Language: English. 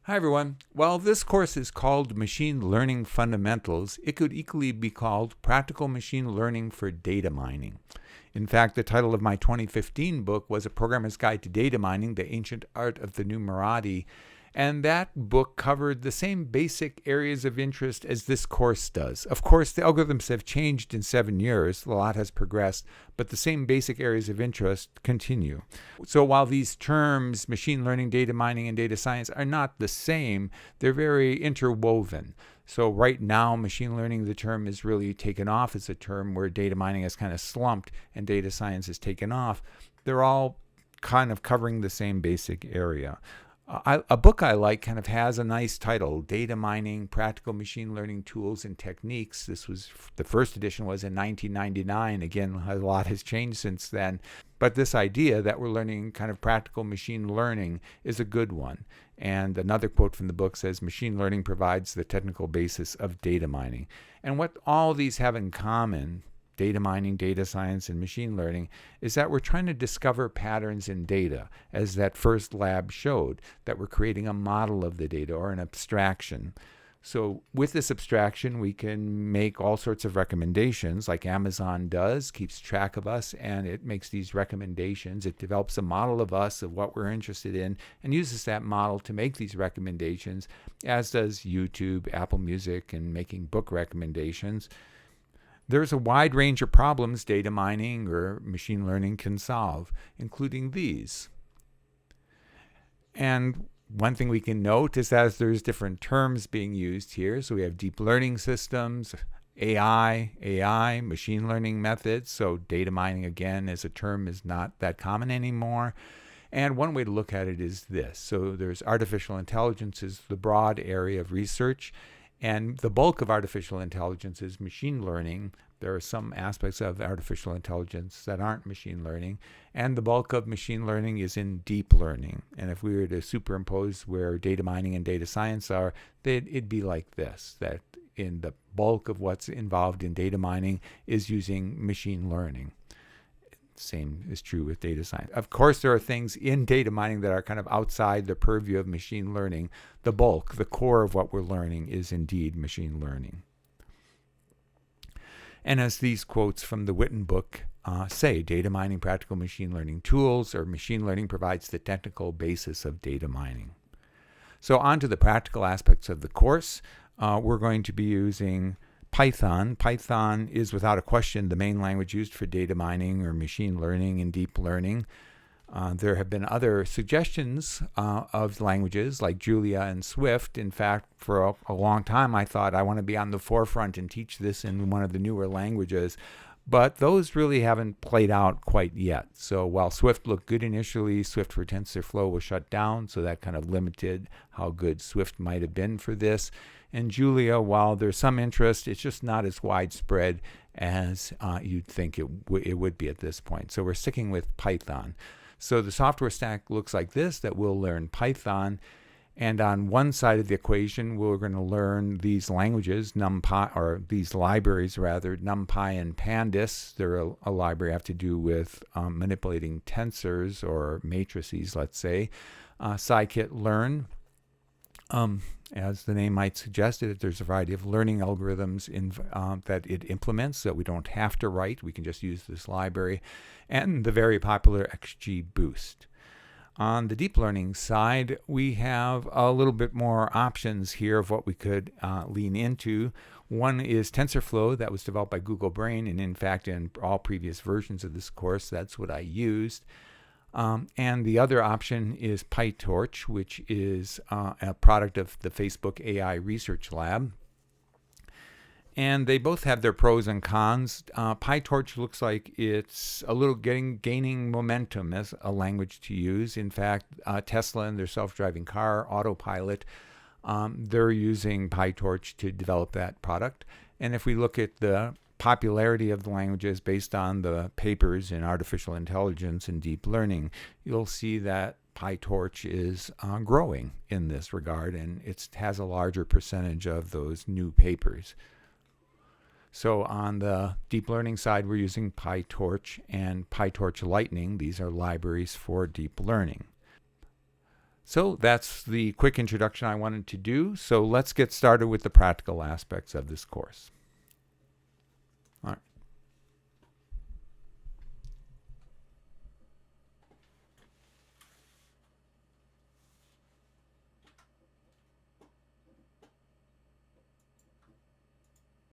Hi, everyone. While this course is called Machine Learning Fundamentals, it could equally be called Practical Machine Learning for Data Mining. In fact, the title of my 2015 book was A Programmer's Guide to Data Mining, The Ancient Art of the Numerati, and that book covered the same basic areas of interest as this course does. Of course, the algorithms have changed in 7 years, a lot has progressed, but the same basic areas of interest continue. So while these terms, machine learning, data mining, and data science, are not the same, they're very interwoven. So right now, machine learning, the term is really taken off as a term where data mining has kind of slumped and data science has taken off. They're all kind of covering the same basic area. A book I like kind of has a nice title, Data Mining, Practical Machine Learning Tools and Techniques. The first edition was in 1999. Again, a lot has changed since then. But this idea that we're learning kind of practical machine learning is a good one. And another quote from the book says, machine learning provides the technical basis of data mining. And what all these have in common, data mining, data science, and machine learning, is that we're trying to discover patterns in data, as that first lab showed, that we're creating a model of the data or an abstraction. So with this abstraction, we can make all sorts of recommendations, like Amazon does, keeps track of us, and it makes these recommendations. It develops a model of us, of what we're interested in, and uses that model to make these recommendations, as does YouTube, Apple Music, and making book recommendations. There's a wide range of problems data mining or machine learning can solve, including these. And one thing we can note is that there's different terms being used here. So we have deep learning systems, AI, machine learning methods. So data mining, again, as a term is not that common anymore. And one way to look at it is this. So there's artificial intelligence is the broad area of research. And the bulk of artificial intelligence is machine learning. There are some aspects of artificial intelligence that aren't machine learning. And the bulk of machine learning is in deep learning. And if we were to superimpose where data mining and data science are, it'd be like this, that in the bulk of what's involved in data mining is using machine learning. Same is true with data science. Of course, there are things in data mining that are kind of outside the purview of machine learning. The bulk, the core of what we're learning is indeed machine learning. And as these quotes from the Witten book say, data mining, practical machine learning tools, or machine learning provides the technical basis of data mining. So on to the practical aspects of the course. We're going to be using Python. Python is without a question the main language used for data mining or machine learning and deep learning. There have been other suggestions of languages like Julia and Swift. In fact, for a long time I thought I want to be on the forefront and teach this in one of the newer languages. But those really haven't played out quite yet. So while Swift looked good initially, Swift for TensorFlow was shut down, so that kind of limited how good Swift might have been for this. And Julia, while there's some interest, it's just not as widespread as you'd think it would be at this point. So we're sticking with Python. So the software stack looks like this, that we'll learn Python. And on one side of the equation, we're going to learn these languages, NumPy, or these libraries rather, NumPy and Pandas. They're a library have to do with manipulating tensors or matrices, let's say. Scikit-learn. As the name might suggest, there's a variety of learning algorithms that it implements so that we don't have to write. We can just use this library. And the very popular XGBoost. On the deep learning side, we have a little bit more options here of what we could lean into. One is TensorFlow that was developed by Google Brain, and in fact, in all previous versions of this course, that's what I used. And the other option is PyTorch, which is a product of the Facebook AI Research Lab. And they both have their pros and cons. PyTorch looks like it's a little gaining momentum as a language to use. In fact, Tesla and their self-driving car, Autopilot, they're using PyTorch to develop that product. And if we look at the popularity of the languages based on the papers in artificial intelligence and deep learning, you'll see that PyTorch is growing in this regard, and it has a larger percentage of those new papers. So on the deep learning side, we're using PyTorch and PyTorch Lightning. These are libraries for deep learning. So that's the quick introduction I wanted to do. So let's get started with the practical aspects of this course. All right.